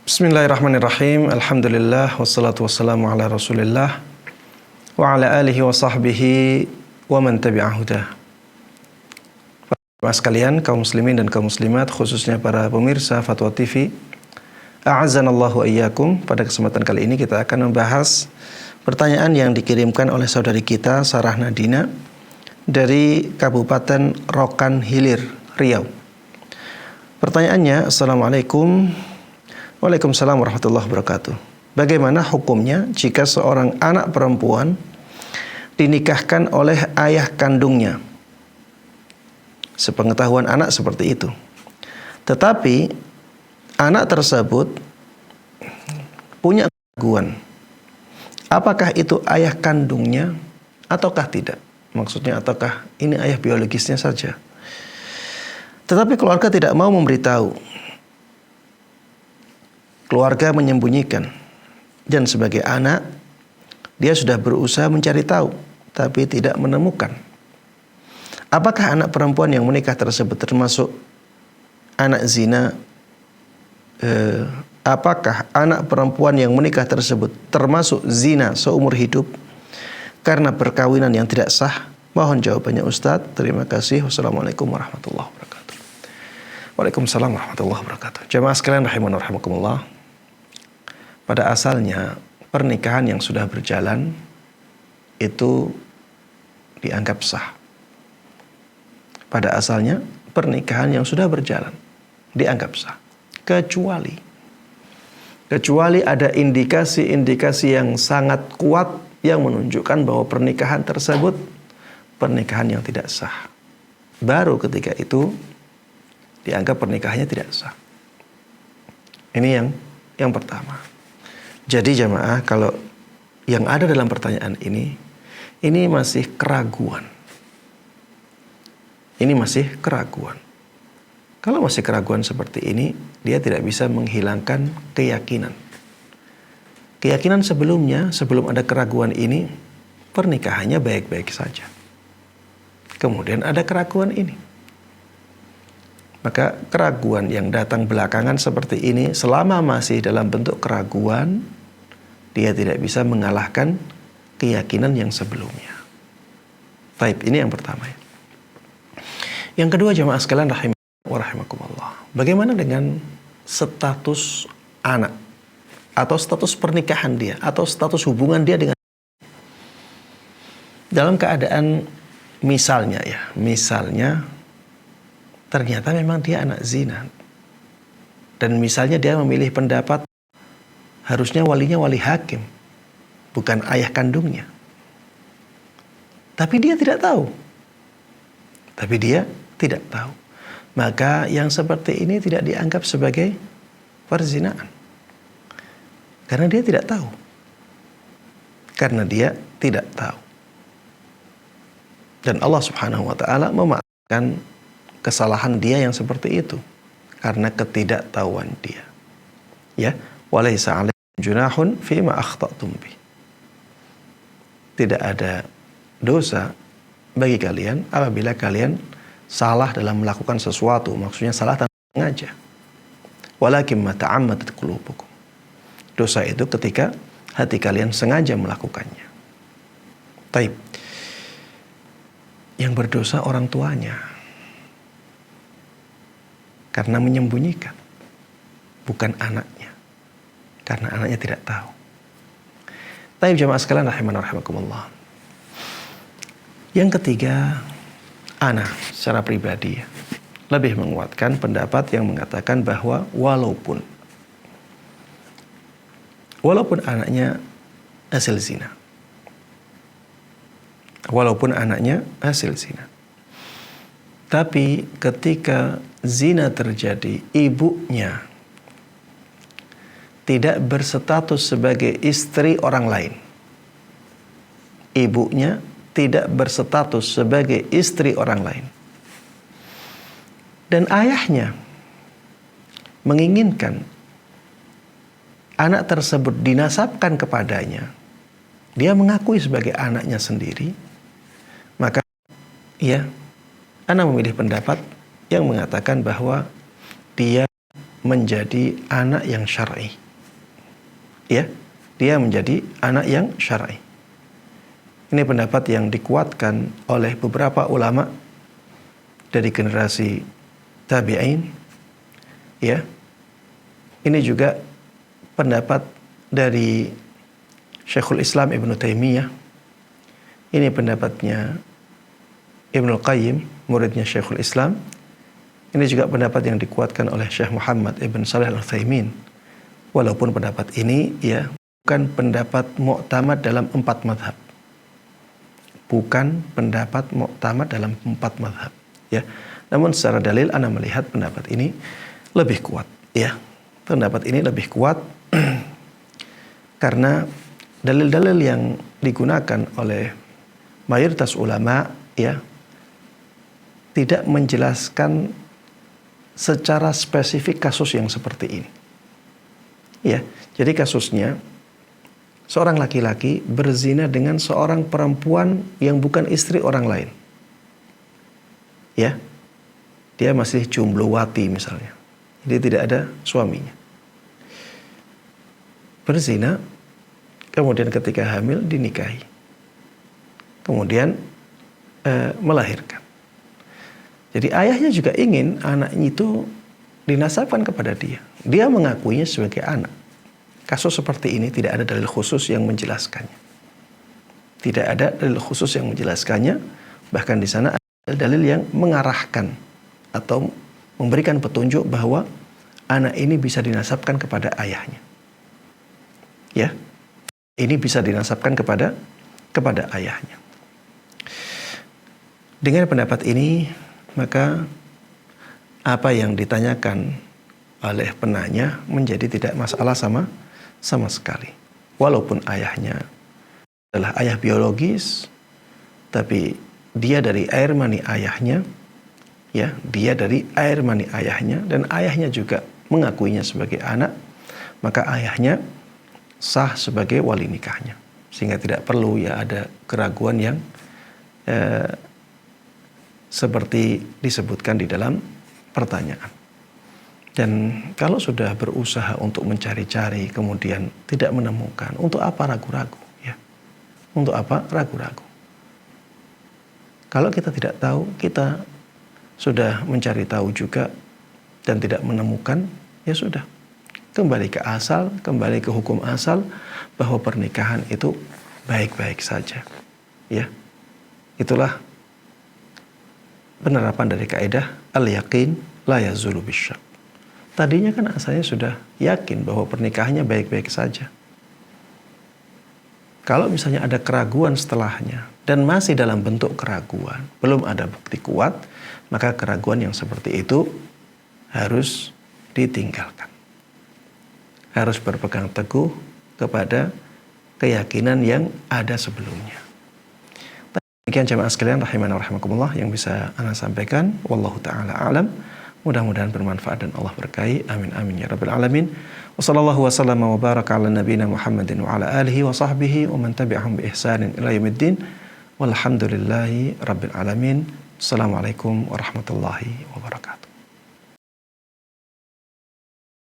Bismillahirrahmanirrahim. Alhamdulillah wassalatu wassalamu ala Rasulillah wa ala alihi wa sahbihi wa man tabi'ahu hudah. Para sekalian, kaum muslimin dan kaum muslimat, khususnya para pemirsa Fatwa TV, a'azzanallahu iyyakum. Pada kesempatan kali ini kita akan membahas pertanyaan yang dikirimkan oleh saudari kita Sarah Nadina dari Kabupaten Rokan Hilir, Riau. Pertanyaannya, Assalamualaikum. Waalaikumsalam warahmatullahi wabarakatuh. Bagaimana hukumnya jika seorang anak perempuan dinikahkan oleh ayah kandungnya? Sepengetahuan anak seperti itu. Tetapi anak tersebut punya keraguan. Apakah itu ayah kandungnya ataukah tidak? Maksudnya ataukah ini ayah biologisnya saja? Tetapi keluarga tidak mau memberitahu. Keluarga menyembunyikan, dan sebagai anak dia sudah berusaha mencari tahu tapi tidak menemukan. Apakah anak perempuan yang menikah tersebut termasuk anak zina? Apakah anak perempuan yang menikah tersebut termasuk zina seumur hidup karena perkawinan yang tidak sah? Mohon jawabannya Ustadz. Terima kasih. Wassalamualaikum warahmatullahi wabarakatuh. Waalaikumsalam warahmatullahi wabarakatuh. Jamaah sekalian rahimani wa rahimakumullah. Pada asalnya pernikahan yang sudah berjalan itu dianggap sah. Pada asalnya pernikahan yang sudah berjalan dianggap sah. Kecuali ada indikasi-indikasi yang sangat kuat yang menunjukkan bahwa pernikahan tersebut pernikahan yang tidak sah. Baru ketika itu dianggap pernikahannya tidak sah. Ini yang pertama. Jadi jamaah, kalau yang ada dalam pertanyaan ini masih keraguan. Ini masih keraguan. Kalau masih keraguan seperti ini, dia tidak bisa menghilangkan keyakinan. Keyakinan sebelumnya, sebelum ada keraguan ini, pernikahannya baik-baik saja. Kemudian ada keraguan ini. Maka keraguan yang datang belakangan seperti ini, selama masih dalam bentuk keraguan, dia tidak bisa mengalahkan keyakinan yang sebelumnya. Baik, ini yang pertama. Yang kedua, jamaah sekalian rahimakumullah. Bagaimana dengan status anak? Atau status pernikahan dia? Atau status hubungan dia dengan dalam keadaan misalnya ternyata memang dia anak zina. Dan misalnya dia memilih pendapat harusnya walinya wali hakim, bukan ayah kandungnya. Tapi dia tidak tahu. Maka yang seperti ini tidak dianggap sebagai perzinaan. Karena dia tidak tahu. Dan Allah Subhanahu wa taala memaafkan kesalahan dia yang seperti itu karena ketidaktahuan dia. Ya, walaisa 'alaikum junahun fima akhtatum bi. Tidak ada dosa bagi kalian apabila kalian salah dalam melakukan sesuatu, maksudnya salah tanpa sengaja. Walakin ma ta'ammadat qulubukum. Dosa itu ketika hati kalian sengaja melakukannya. Taib. Yang berdosa orang tuanya karena menyembunyikan, bukan anaknya, karena anaknya tidak tahu. Taib jamaah sekalian rahimani wa rahimakumullah. Yang ketiga, ana secara pribadi lebih menguatkan pendapat yang mengatakan bahwa walaupun anaknya hasil zina, tapi ketika zina terjadi, ibunya tidak berstatus sebagai istri orang lain. Ibunya tidak berstatus sebagai istri orang lain. Dan ayahnya menginginkan anak tersebut dinasabkan kepadanya. Dia mengakui sebagai anaknya sendiri. Maka ana memilih pendapat yang mengatakan bahwa dia menjadi anak yang syar'i. Ya, dia menjadi anak yang syar'i. Ini pendapat yang dikuatkan oleh beberapa ulama dari generasi tabi'in. Ya. Ini juga pendapat dari Syekhul Islam Ibnu Taimiyah. Ini pendapatnya Ibnu Qayyim, muridnya Syekhul Islam. Ini juga pendapat yang dikuatkan oleh Syekh Muhammad Ibn Shalih Al-Utsaimin. Walaupun pendapat ini ya bukan pendapat mu'tamad dalam 4 mazhab. Bukan pendapat mu'tamad dalam 4 mazhab, ya. Namun secara dalil ana melihat pendapat ini lebih kuat, ya. Pendapat ini lebih kuat karena dalil-dalil yang digunakan oleh mayoritas ulama, ya, tidak menjelaskan secara spesifik kasus yang seperti ini. Ya, jadi kasusnya seorang laki-laki berzina dengan seorang perempuan yang bukan istri orang lain. Ya. Dia masih jumblowati misalnya. Jadi tidak ada suaminya. Berzina, kemudian ketika hamil dinikahi. Kemudian melahirkan. Jadi ayahnya juga ingin anaknya itu dinasabkan kepada dia. Dia mengakuinya sebagai anak. Kasus seperti ini tidak ada dalil khusus yang menjelaskannya. Tidak ada dalil khusus yang menjelaskannya. Bahkan di sana ada dalil yang mengarahkan atau memberikan petunjuk bahwa anak ini bisa dinasabkan kepada ayahnya. Ya, ini bisa dinasabkan kepada ayahnya. Dengan pendapat ini, maka apa yang ditanyakan oleh penanya menjadi tidak masalah sama sekali. Walaupun ayahnya adalah ayah biologis, tapi dia dari air mani ayahnya, ya, dia dari air mani ayahnya, dan ayahnya juga mengakuinya sebagai anak, maka ayahnya sah sebagai wali nikahnya. Sehingga tidak perlu ya ada keraguan yang seperti disebutkan di dalam pertanyaan. Dan kalau sudah berusaha untuk mencari-cari kemudian tidak menemukan, untuk apa ragu-ragu, ya? Untuk apa ragu-ragu? Kalau kita tidak tahu, kita sudah mencari tahu juga dan tidak menemukan, ya sudah. Kembali ke asal, kembali ke hukum asal bahwa pernikahan itu baik-baik saja. Ya. Itulah penerapan dari kaidah al-yaqin la yazulu bisyak. Tadinya kan asalnya sudah yakin bahwa pernikahannya baik-baik saja. Kalau misalnya ada keraguan setelahnya dan masih dalam bentuk keraguan, belum ada bukti kuat, maka keraguan yang seperti itu harus ditinggalkan. Harus berpegang teguh kepada keyakinan yang ada sebelumnya. Demikian jemaah sekalian rahimana wa rahimakumullah yang bisa ana sampaikan. Wallahu ta'ala a'lam. Mudah-mudahan bermanfaat dan Allah berkahi. Amin amin ya rabbil alamin. Wa sallallahu wa sallama wa baraka ala nabiyina Muhammadin wa ala alihi wa sahbihi wa man tabi'ahum bi ihsanin ila yaumiddin. Walhamdulillahi rabbil alamin. Assalamualaikum warahmatullahi wabarakatuh.